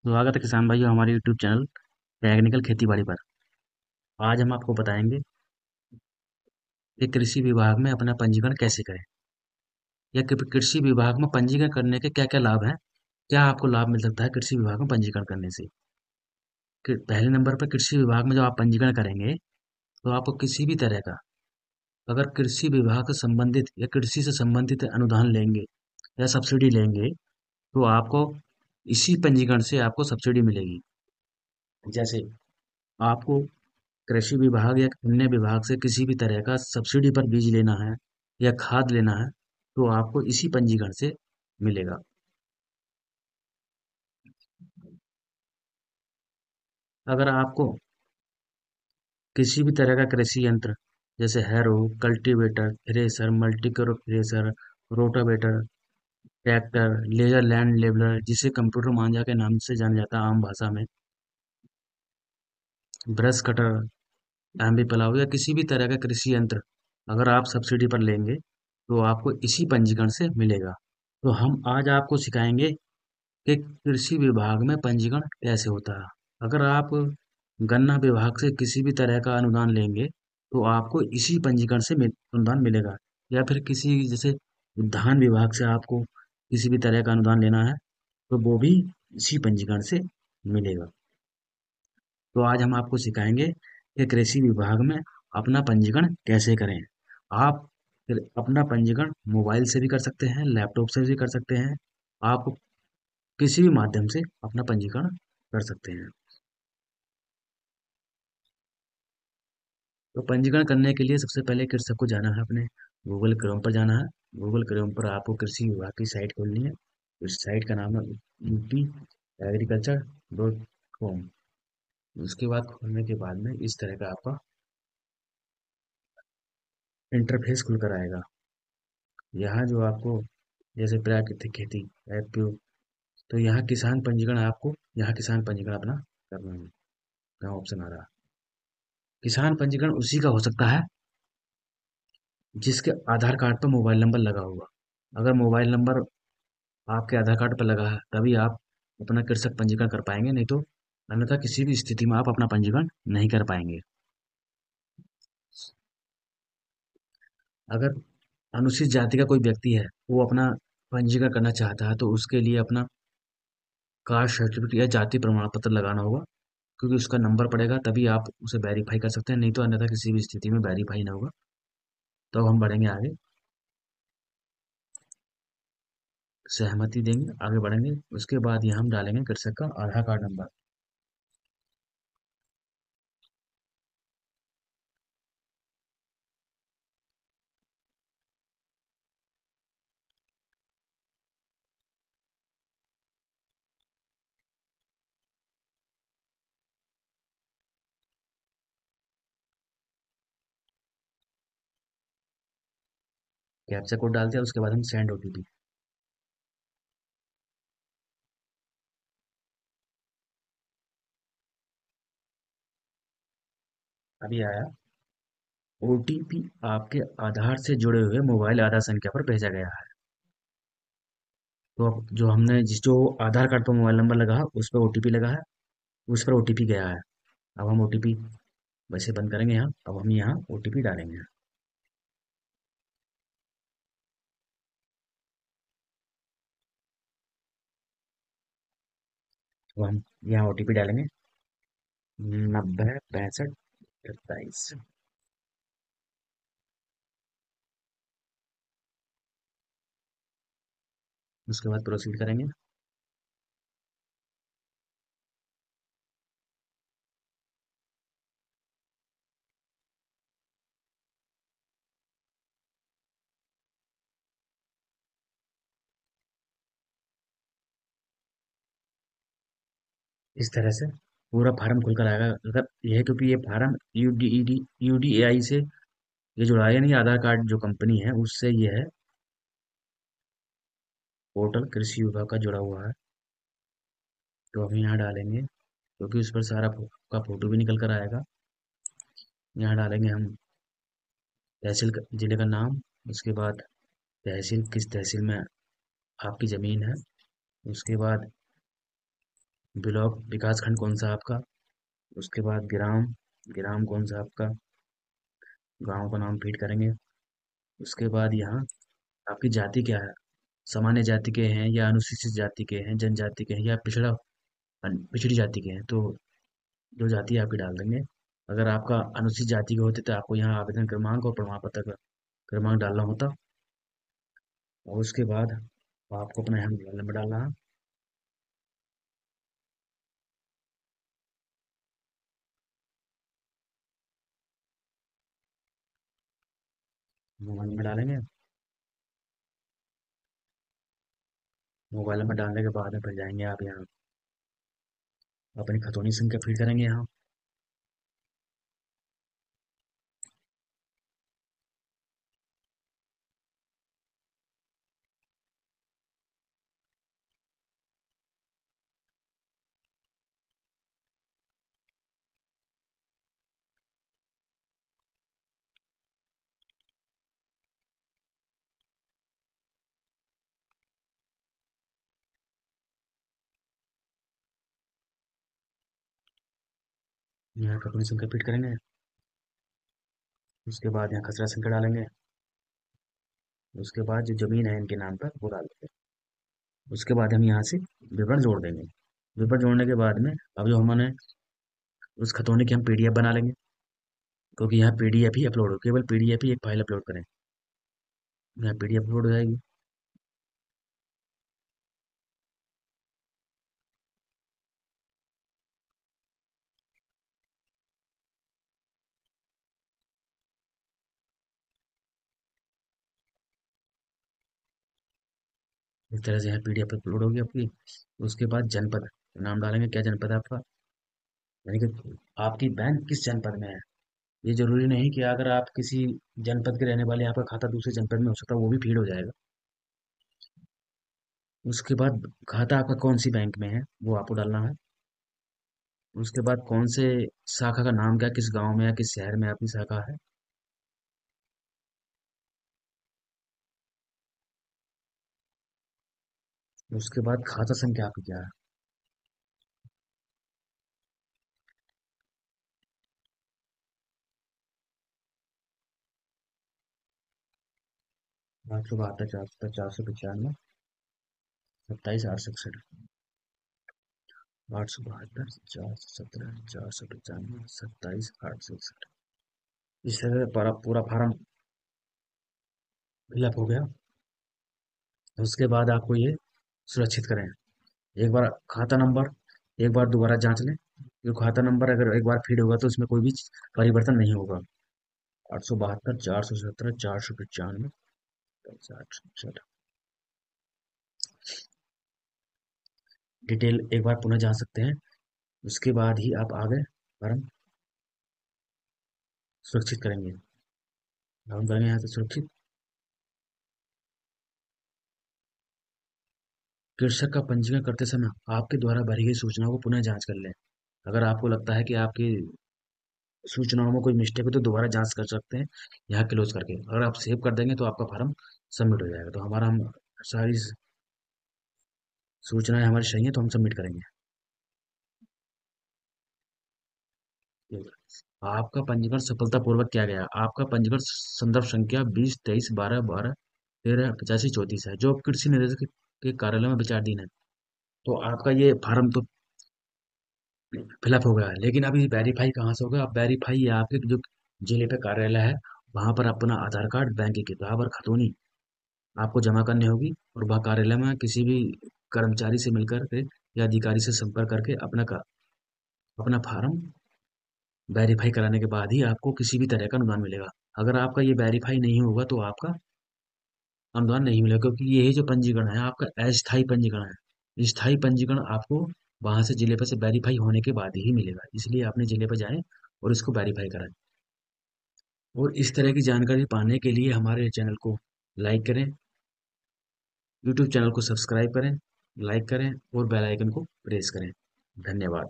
स्वागत है किसान भाइयों हमारे यूट्यूब चैनल टेक्निकल खेतीबाड़ी पर। आज हम आपको बताएंगे कि कृषि विभाग में अपना पंजीकरण कैसे करें या कृषि विभाग में पंजीकरण करने के क्या क्या लाभ हैं। क्या आपको लाभ मिल सकता है कृषि विभाग में पंजीकरण करने से। पहले नंबर पर कृषि विभाग में जब आप पंजीकरण करेंगे तो आपको किसी भी तरह का अगर कृषि विभाग से संबंधित या कृषि से संबंधित अनुदान लेंगे या सब्सिडी लेंगे तो आपको इसी पंजीकरण से आपको सब्सिडी मिलेगी। जैसे आपको कृषि विभाग या अन्य विभाग से किसी भी तरह का सब्सिडी पर बीज लेना है या खाद लेना है तो आपको इसी पंजीकरण से मिलेगा। अगर आपको किसी भी तरह का कृषि यंत्र जैसे harrow, cultivator, thresher, multicrop thresher, rotavator, tractor, laser land leveller जिसे कंप्यूटर मांझा के नाम से जाना जाता है आम भाषा में, ब्रश कटर, एम्बी प्लाऊ या किसी भी तरह का कृषि यंत्र अगर आप सब्सिडी पर लेंगे तो आपको इसी पंजीकरण से मिलेगा। तो हम आज आपको सिखाएंगे कि कृषि विभाग में पंजीकरण कैसे होता है। अगर आप गन्ना विभाग से किसी भी तरह का अनुदान लेंगे तो आपको इसी पंजीकरण से अनुदान मिलेगा। या फिर किसी जैसे धान विभाग से आपको किसी भी तरह का अनुदान लेना है तो वो भी इसी पंजीकरण से मिलेगा। तो आज हम आपको सिखाएंगे कि कृषि विभाग में अपना पंजीकरण कैसे करें। आप फिर अपना पंजीकरण मोबाइल से भी कर सकते हैं, लैपटॉप से भी कर सकते हैं। आप किसी भी माध्यम से अपना पंजीकरण कर सकते हैं। तो पंजीकरण करने के लिए सबसे पहले कृषक को जाना है अपने गूगल क्रोम पर जाना है। गूगल क्रोम पर आपको कृषि विभाग की साइट खोलनी है। उस साइट का नाम है UP Agriculture.com। उसके बाद खोलने के बाद में इस तरह का आपका इंटरफेस खुल कर आएगा। यहाँ जो आपको जैसे प्राकृतिक खेती एफपीओ, तो यहाँ किसान पंजीकरण आपको यहाँ किसान पंजीकरण अपना करना है। यहाँ ऑप्शन आ रहा है किसान पंजीकरण उसी का हो सकता है जिसके आधार कार्ड पर मोबाइल नंबर लगा होगा। अगर मोबाइल नंबर आपके आधार कार्ड पर लगा है तभी आप अपना कृषक पंजीकरण कर पाएंगे, नहीं तो अन्यथा किसी भी स्थिति में आप अपना पंजीकरण नहीं कर पाएंगे। अगर अनुसूचित जाति का कोई व्यक्ति है वो अपना पंजीकरण करना चाहता है तो उसके लिए अपना कास्ट सर्टिफिकेट या जाति प्रमाण पत्र लगाना होगा, क्योंकि उसका नंबर पड़ेगा तभी आप उसे वेरीफाई कर सकते हैं, नहीं तो अन्यथा किसी भी स्थिति में वेरीफाई ना होगा। तो हम बढ़ेंगे आगे, सहमति देंगे, आगे बढ़ेंगे। उसके बाद यहाँ हम डालेंगे कृषक का आधार कार्ड नंबर। कैप्चा कोड डालते हैं, उसके बाद हम सेंड ओटीपी। अभी आया ओटीपी, आपके आधार से जुड़े हुए मोबाइल आधार संख्या पर भेजा गया है। तो अब जो हमने जिस जो आधार कार्ड पर मोबाइल नंबर लगा है उस पर ओटीपी लगा है, उस पर ओटीपी गया है। अब हम ओटीपी वैसे बंद करेंगे यहाँ, अब हम यहाँ ओटीपी डालेंगे। तो हम यहाँ ओटीपी डालेंगे 90 65 27। उसके बाद प्रोसीड करेंगे। इस तरह से पूरा फार्म खुलकर आएगा। अगर यह क्योंकि ये फार्म यूडीएआई से ये जुड़ा है, नहीं आधार कार्ड जो कंपनी है उससे ये है, पोर्टल कृषि विभाग का जुड़ा हुआ है। तो हम यहाँ डालेंगे क्योंकि उस पर सारा का फोटो भी निकल कर आएगा। यहाँ डालेंगे हम जिले का नाम, उसके बाद तहसील किस तहसील में आपकी ज़मीन है, उसके बाद ब्लॉक विकास खंड कौन सा है आपका। उसके बाद ग्राम, ग्राम कौन सा है आपका, गांव का नाम फीड करेंगे। उसके बाद यहाँ आपकी जाति क्या है, सामान्य जाति के हैं या अनुसूचित जाति के हैं, जनजाति के हैं या पिछड़ी जाति के हैं, तो जो जाति है आपकी डाल देंगे। अगर आपका अनुसूचित जाति के होते तो आपको यहाँ आवेदन क्रमांक और प्रमाण पत्र का क्रमांक डालना होता। और उसके बाद आपको अपना यहाँ मोबाइल नंबर डालना है। मोबाइल नंबर डालेंगे। मोबाइल नंबर डालने के बाद में फिर जाएंगे आप यहाँ अपनी खतौनी संख्या फिल करेंगे यहाँ। यहाँ खतौनी संख्या फिट करेंगे। उसके बाद यहाँ खसरा संख्या डालेंगे। उसके बाद जो जमीन है इनके नाम पर वो डाल देंगे। उसके बाद हम यहाँ से विवरण जोड़ देंगे। विवरण जोड़ने के बाद में अब जो हमने उस खतौनी की हम पीडीएफ बना लेंगे, क्योंकि यहाँ पीडीएफ ही अपलोड हो, केवल पीडीएफ ही एक फाइल अपलोड करें। यहाँ पीडीएफ अपलोड हो जाएगी। इस तरह से यहाँ पीडीएफ अपलोड होगी आपकी। उसके बाद जनपद नाम डालेंगे, क्या जनपद है आपका, यानी कि आपकी बैंक किस जनपद में है। ये जरूरी नहीं कि अगर आप किसी जनपद के रहने वाले, आपका खाता दूसरे जनपद में हो सकता है, वो भी फीड हो जाएगा। उसके बाद खाता आपका कौन सी बैंक में है वो आपको डालना है। उसके बाद कौन से शाखा का नाम क्या, किस गांव में या किस शहर में आपकी शाखा है। उसके बाद खाता संख्या आपकी क्या है। 872, 470, 495, 27, 861। 872, 417, 495, 27, 861। इस तरह से पूरा पूरा फार्म फिलअप हो गया। उसके बाद आपको ये सुरक्षित करें। एक बार खाता नंबर एक बार दोबारा जांच लें, जो खाता नंबर अगर एक बार फीड होगा तो इसमें कोई भी परिवर्तन नहीं होगा। 872, 417, 495, 861। डिटेल एक बार पुनः जान सकते हैं। उसके बाद ही आप आगे फॉर्म सुरक्षित करेंगे। हम करेंगे यहाँ से सुरक्षित। कृषक का पंजीकरण करते समय आपके द्वारा भरी गई सूचनाओं को पुनः जांच कर लें। अगर आपको लगता है कि आपकी सूचनाओं में कोई मिस्टेक हो तो दोबारा जांच कर सकते हैं यहाँ क्लोज करके। अगर आप सेव कर देंगे तो आपका फॉर्म सबमिट हो जाएगा। तो हमारा हम सारी सूचनाएं हमारी सही हैं तो हम सबमिट करेंगे। आपका पंजीकरण सफलतापूर्वक किया गया। आपका पंजीकरण संदर्भ संख्या 20, 23, 12, 12, 13, 85, 34 है, जो कृषि निदेशक के कार्यालय में विचाराधीन है। तो आपका ये फार्म तो फिलअप हो गया है, लेकिन अभी वेरीफाई कहाँ से होगा। आप वेरीफाई आपके जो जिले पे कार्यालय है वहां पर अपना आधार कार्ड, बैंक की किताब और खतौनी आपको जमा करनी होगी, और वह कार्यालय में किसी भी कर्मचारी से मिलकर के या अधिकारी से संपर्क करके अपना फार्म वेरीफाई कराने के बाद ही आपको किसी भी तरह का अनुदान मिलेगा। अगर आपका ये वेरीफाई नहीं होगा तो आपका अनुदान नहीं मिलेगा, क्योंकि ये जो पंजीकरण है आपका अस्थायी पंजीकरण है। स्थायी पंजीकरण आपको वहां से जिले पर से वेरीफाई होने के बाद ही मिलेगा, इसलिए अपने जिले पर जाएं और इसको वेरीफाई कराएं। और इस तरह की जानकारी पाने के लिए हमारे चैनल को लाइक करें, यूट्यूब चैनल को सब्सक्राइब करें, लाइक करें और बेल आइकन को प्रेस करें। धन्यवाद।